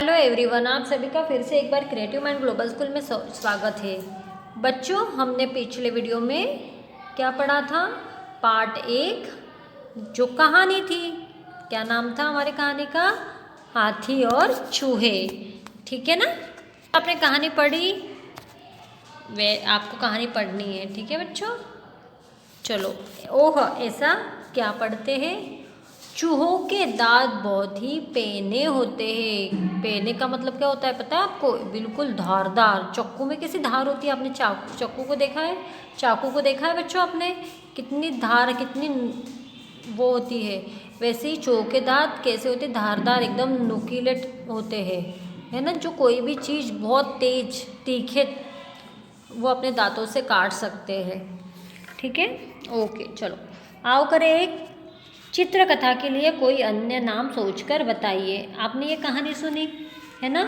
Hello everyone, आप सभी का फिर से एक बार क्रिएटिव माइंड ग्लोबल स्कूल में स्वागत है। बच्चों, हमने पिछले वीडियो में क्या पढ़ा था? पार्ट 1 जो कहानी थी, क्या नाम था हमारी कहानी का? हाथी और चूहे। ठीक है ना? आपने कहानी पढ़ी? वे आपको कहानी पढ़नी है, ठीक है बच्चों? चलो। ओह, ऐसा क्या पढ़ते हैं? चूहों के दांत बहुत ही पेने होते हैं। पेने का मतलब क्या होता है पता है आपको? बिल्कुल धारदार। चाकू में कैसी धार होती है? आपने चाकू को देखा है? चाकू को देखा है बच्चों आपने? कितनी धार, कितनी वो होती है। वैसे ही चूहों के दांत कैसे होते? धारदार, एकदम नुकीले होते हैं, है ना? जो कोई भी चीज़ बहुत तेज तीखे वो अपने दांतों से काट सकते हैं। ठीक है, ओके। चलो, आओ करें एक चित्र कथा के लिए कोई अन्य नाम सोचकर बताइए। आपने ये कहानी सुनी है ना?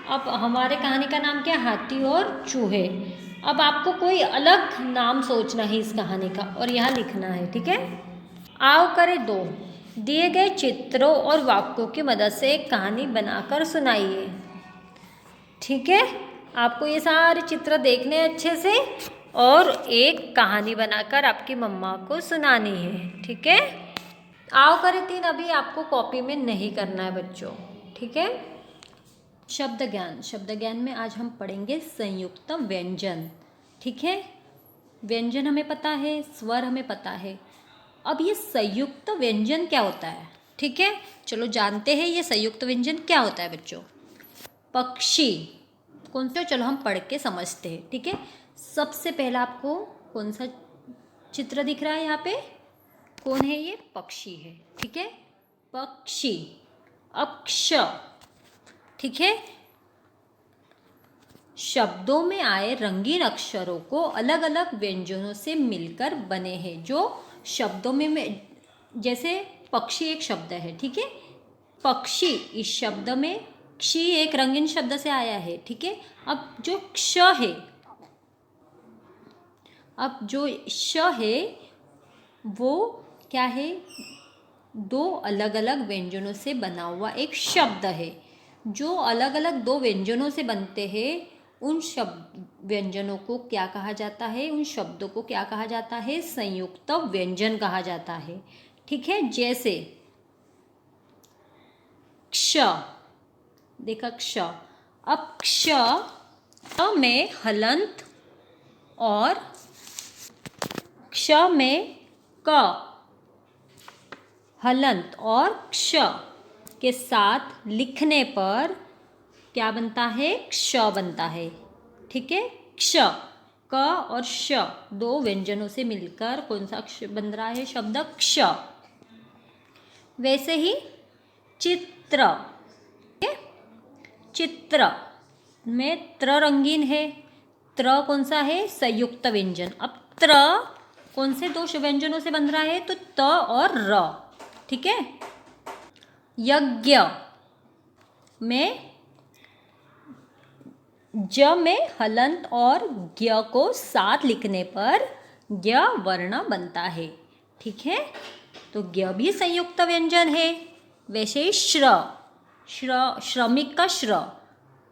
अब हमारे कहानी का नाम क्या है? हाथी और चूहे। अब आपको कोई अलग नाम सोचना है इस कहानी का और यहाँ लिखना है, ठीक है? आओ करें 2। दिए गए चित्रों और वाक्यों की मदद से एक कहानी बनाकर सुनाइए। ठीक है, आपको ये सारे चित्र देखने अच्छे से और एक कहानी बनाकर आपकी मम्मा को सुनानी है। ठीक है, आओ करें 3। अभी आपको कॉपी में नहीं करना है बच्चों, ठीक है? शब्द ज्ञान। शब्द ज्ञान में आज हम पढ़ेंगे संयुक्त व्यंजन। ठीक है, व्यंजन हमें पता है, स्वर हमें पता है। अब ये संयुक्त व्यंजन क्या होता है? ठीक है, चलो जानते हैं ये संयुक्त व्यंजन क्या होता है बच्चों। पक्षी कौन से? चलो हम पढ़ के समझते हैं, ठीक है? सबसे पहला आपको कौन सा चित्र दिख रहा है यहाँ पे? कौन है ये? पक्षी है, ठीक है? पक्षी। अक्ष, ठीक है? शब्दों में आए रंगीन अक्षरों को अलग अलग व्यंजनों से मिलकर बने हैं। जो शब्दों में जैसे पक्षी एक शब्द है, ठीक है? पक्षी इस शब्द में क्षी एक रंगीन शब्द से आया है, ठीक है? अब जो क्ष है, अब जो श है वो क्या है? 2 अलग अलग व्यंजनों से बना हुआ एक शब्द है। जो अलग अलग 2 व्यंजनों से बनते हैं उन शब्द व्यंजनों को क्या कहा जाता है? उन शब्दों को क्या कहा जाता है? संयुक्त व्यंजन कहा जाता है, ठीक है? जैसे क्ष, देखा क्ष। अब क्ष में हलंत और क्ष में क, हलंत और क्ष के साथ लिखने पर क्या बनता है? क्ष बनता है, ठीक है? क्ष, क और श 2 व्यंजनों से मिलकर कौन सा अक्षर बन रहा है? शब्द क्ष। वैसे ही चित्र, ठीक है? चित्र में त्र रंगीन है। त्र कौन सा है? संयुक्त व्यंजन। अब त्र कौन से 2 व्यंजनों से बन रहा है? तो त और र, ठीक है? यज्ञ में ज में हलंत और ज्ञ को साथ लिखने पर ज्ञ वर्ण बनता है, ठीक है? तो ज्ञ भी संयुक्त व्यंजन है। वैसे श्र, श्रमिक का श्र,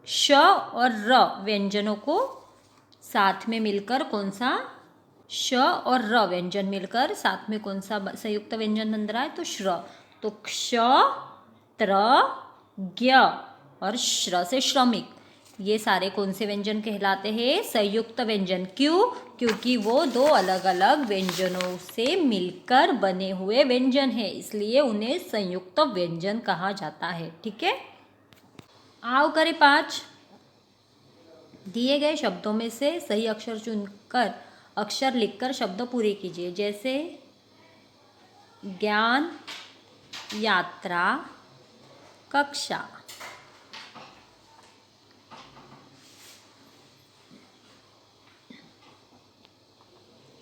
श और र व्यंजनों को साथ में मिलकर कौन सा? श और र व्यंजन मिलकर साथ में कौन सा संयुक्त व्यंजन बन रहा है? तो श्र। तो क्ष, त्र, ज्ञ और श्र से श्रमिक, ये सारे कौन से व्यंजन कहलाते हैं? संयुक्त व्यंजन। क्यों? क्योंकि वो 2 अलग अलग व्यंजनों से मिलकर बने हुए व्यंजन हैं, इसलिए उन्हें संयुक्त व्यंजन कहा जाता है, ठीक है? आओ करें 5। दिए गए शब्दों में से सही अक्षर चुनकर अक्षर लिखकर शब्द पूरे कीजिए। जैसे ज्ञान, यात्रा, कक्षा।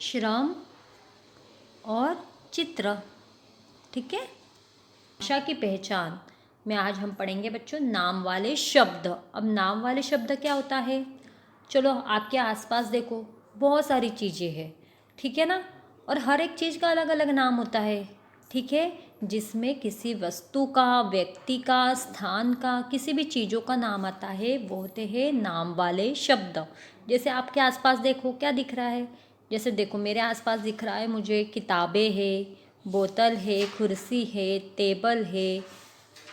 श्रम और चित्र, ठीक है? भाषा की पहचान में आज हम पढ़ेंगे बच्चों नाम वाले शब्द। अब नाम वाले शब्द क्या होता है? चलो आपके आसपास देखो, बहुत सारी चीज़ें हैं, ठीक है ना? और हर एक चीज़ का अलग अलग नाम होता है। ठीक है, जिसमें किसी वस्तु का, व्यक्ति का, स्थान का, किसी भी चीज़ों का नाम आता है वो होते हैं नाम वाले शब्द। जैसे आपके आसपास देखो क्या दिख रहा है, जैसे देखो मेरे आसपास दिख रहा है मुझे किताबें है, बोतल है, कुर्सी है, टेबल है,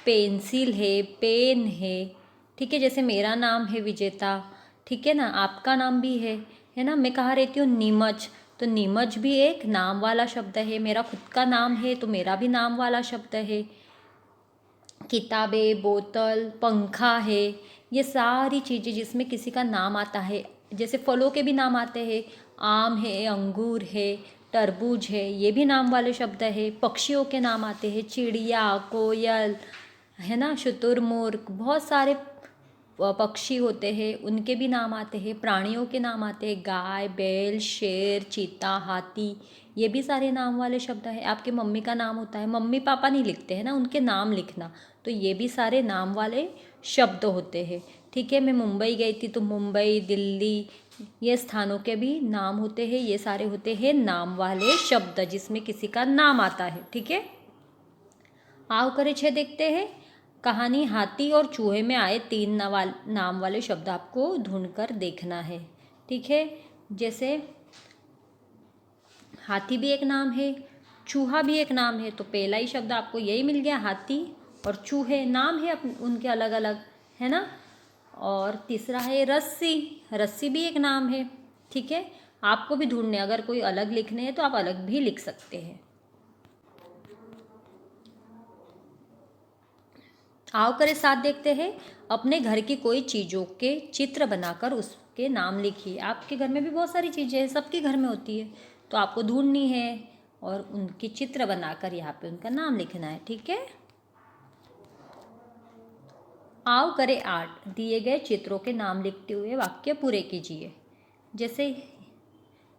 पेंसिल है, पेन है। ठीक है, जैसे मेरा नाम है विजेता, ठीक है ना, आपका नाम भी है ना। मैं कहाँ रहती हूँ, नीमच, तो नीमच भी एक नाम वाला शब्द है। मेरा खुद का नाम है तो मेरा भी नाम वाला शब्द है। किताबें, बोतल, पंखा है, ये सारी चीज़ें जिसमें किसी का नाम आता है। जैसे फलों के भी नाम आते हैं, आम है, अंगूर है, तरबूज है, ये भी नाम वाले शब्द है। पक्षियों के नाम आते हैं, चिड़िया, कोयल, है ना, शुतुरमुर्ग, बहुत सारे पक्षी होते हैं, उनके भी नाम आते हैं। प्राणियों के नाम आते हैं, गाय, बैल, शेर, चीता, हाथी, ये भी सारे नाम वाले शब्द हैं। आपके मम्मी का नाम होता है, मम्मी पापा नहीं लिखते हैं ना, उनके नाम लिखना, तो ये भी सारे नाम वाले शब्द होते हैं। ठीक है, मैं मुंबई गई थी तो मुंबई, दिल्ली, ये स्थानों के भी नाम होते हैं। ये सारे होते हैं नाम वाले शब्द जिसमें किसी का नाम आता है। ठीक है, आओ करे 6 देखते हैं। कहानी हाथी और चूहे में आए 3 नाम वाले शब्द आपको ढूंढकर देखना है। ठीक है, जैसे हाथी भी एक नाम है, चूहा भी एक नाम है, तो पहला ही शब्द आपको यही मिल गया, हाथी और चूहे नाम है उनके अलग अलग, है ना। और तीसरा है रस्सी, रस्सी भी एक नाम है। ठीक है, आपको भी ढूंढने, अगर कोई अलग लिखने हैं तो आप अलग भी लिख सकते हैं। आओ करे 7 देखते हैं। अपने घर की कोई चीज़ों के चित्र बनाकर उसके नाम लिखिए। आपके घर में भी बहुत सारी चीज़ें हैं, सबके घर में होती है, तो आपको ढूंढनी है और उनकी चित्र बनाकर यहाँ पे उनका नाम लिखना है। ठीक है, आओ करे 8, दिए गए चित्रों के नाम लिखते हुए वाक्य पूरे कीजिए। जैसे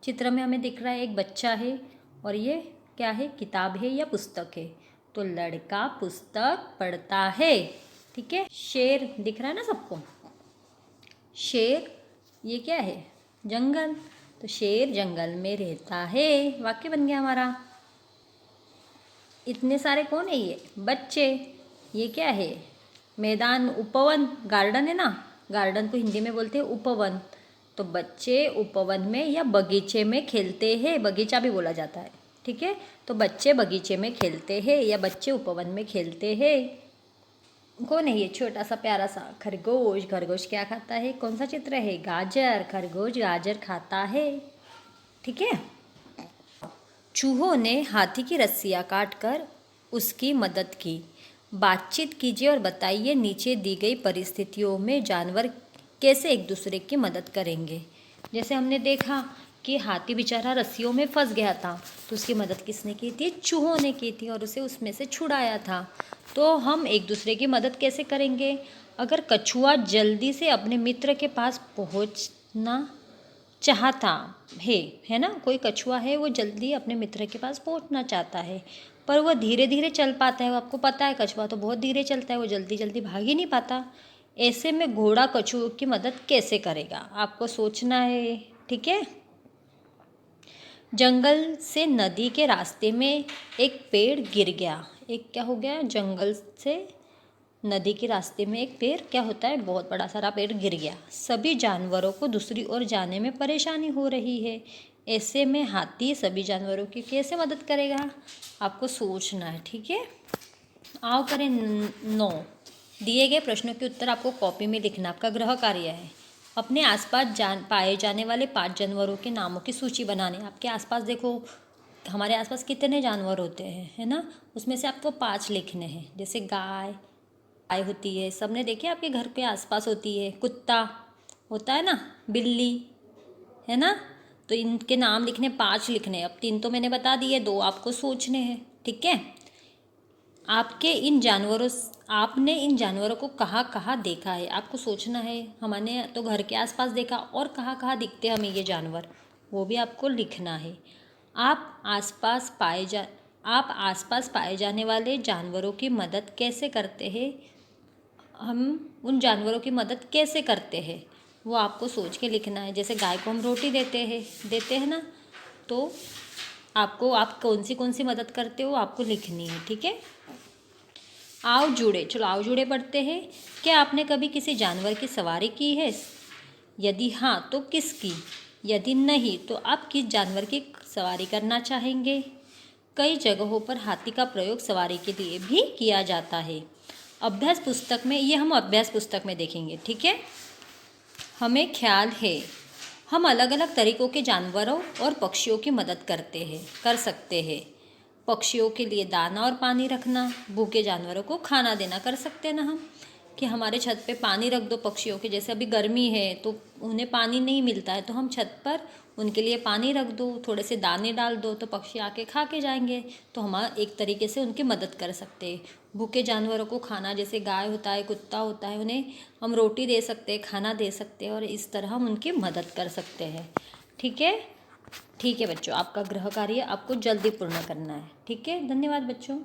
चित्र में हमें दिख रहा है एक बच्चा है और ये क्या है, किताब है या पुस्तक है, तो लड़का पुस्तक पढ़ता है। ठीक है, शेर दिख रहा है ना सबको, शेर ये क्या है, जंगल, तो शेर जंगल में रहता है। वाक्य बन गया हमारा। इतने सारे कौन है, ये बच्चे, ये क्या है, मैदान, उपवन, गार्डन है ना, गार्डन को हिंदी में बोलते हैं उपवन, तो बच्चे उपवन में या बगीचे में खेलते हैं, बगीचा भी बोला जाता है। ठीक है, तो बच्चे बगीचे में खेलते हैं या बच्चे उपवन में खेलते हैं। कौन है ये छोटा सा प्यारा सा खरगोश, खरगोश क्या खाता है, कौन सा चित्र है, गाजर, खरगोश गाजर खाता है। ठीक है, चूहों ने हाथी की रस्सियाँ काटकर उसकी मदद की। बातचीत कीजिए और बताइए नीचे दी गई परिस्थितियों में जानवर कैसे एक दूसरे की मदद करेंगे। जैसे हमने देखा कि हाथी बेचारा रस्सियों में फंस गया था, तो उसकी मदद किसने की थी, चूहों ने की थी और उसे उसमें से छुड़ाया था। तो हम एक दूसरे की मदद कैसे करेंगे, अगर कछुआ जल्दी से अपने मित्र के पास पहुंचना चाहता है ना, कोई कछुआ है वो जल्दी अपने मित्र के पास पहुंचना चाहता है, पर वह धीरे धीरे चल पाता है। वो आपको पता है कछुआ तो बहुत धीरे चलता है, वो जल्दी जल्दी भाग ही नहीं पाता। ऐसे में घोड़ा कछुओं की मदद कैसे करेगा, आपको सोचना है। ठीक है, जंगल से नदी के रास्ते में एक पेड़ गिर गया। एक क्या हो गया, जंगल से नदी के रास्ते में एक पेड़ क्या होता है, बहुत बड़ा सारा पेड़ गिर गया। सभी जानवरों को दूसरी ओर जाने में परेशानी हो रही है। ऐसे में हाथी सभी जानवरों की कैसे मदद करेगा, आपको सोचना है। ठीक है, आओ करें 9, दिए गए प्रश्नों के उत्तर आपको कॉपी में लिखना, आपका गृह कार्य है। अपने आसपास पाए जाने वाले 5 जानवरों के नामों की सूची बनाने। आपके आसपास देखो, हमारे आसपास कितने जानवर होते हैं, है ना, उसमें से आपको 5 लिखने हैं। जैसे गाय होती है, सबने देखे आपके घर के आसपास होती है, कुत्ता होता है ना, बिल्ली, है ना, तो इनके नाम लिखने 5 लिखने। अब 3 तो मैंने बता दिए, 2 आपको सोचने हैं। ठीक है, आपने इन जानवरों को कहाँ कहाँ देखा है, आपको सोचना है। हमने तो घर के आसपास देखा, और कहाँ कहाँ दिखते हैं हमें ये जानवर, वो भी आपको लिखना है। आप आसपास पाए जाने वाले जानवरों की मदद कैसे करते हैं, हम उन जानवरों की मदद कैसे करते हैं, वो आपको सोच के लिखना है। जैसे गाय को हम रोटी देते हैं ना, तो आपको आप कौन सी मदद करते हो आपको लिखनी है, ठीक है। आओ जुड़े, चलो आओ जुड़े पढ़ते हैं। क्या आपने कभी किसी जानवर की सवारी की है? यदि हाँ तो किसकी? यदि नहीं तो आप किस जानवर की सवारी करना चाहेंगे? कई जगहों पर हाथी का प्रयोग सवारी के लिए भी किया जाता है। अभ्यास पुस्तक में, ये हम अभ्यास पुस्तक में देखेंगे, ठीक है। हमें ख्याल है हम अलग अलग तरीकों के जानवरों और पक्षियों की मदद कर सकते हैं। पक्षियों के लिए दाना और पानी रखना, भूखे जानवरों को खाना देना कर सकते हैं ना हम, कि हमारे छत पे पानी रख दो पक्षियों के, जैसे अभी गर्मी है तो उन्हें पानी नहीं मिलता है तो हम छत पर उनके लिए पानी रख दो, थोड़े से दाने डाल दो तो पक्षी आके खा के जाएंगे, तो हम एक तरीके से उनकी मदद कर सकते हैं। भूखे जानवरों को खाना, जैसे गाय होता है, कुत्ता होता है, उन्हें हम रोटी दे सकते हैं, खाना दे सकते हैं और इस तरह हम उनकी मदद कर सकते हैं, ठीक है। ठीक है बच्चों, आपका गृह कार्य आपको जल्दी पूर्ण करना है, ठीक है। धन्यवाद बच्चों।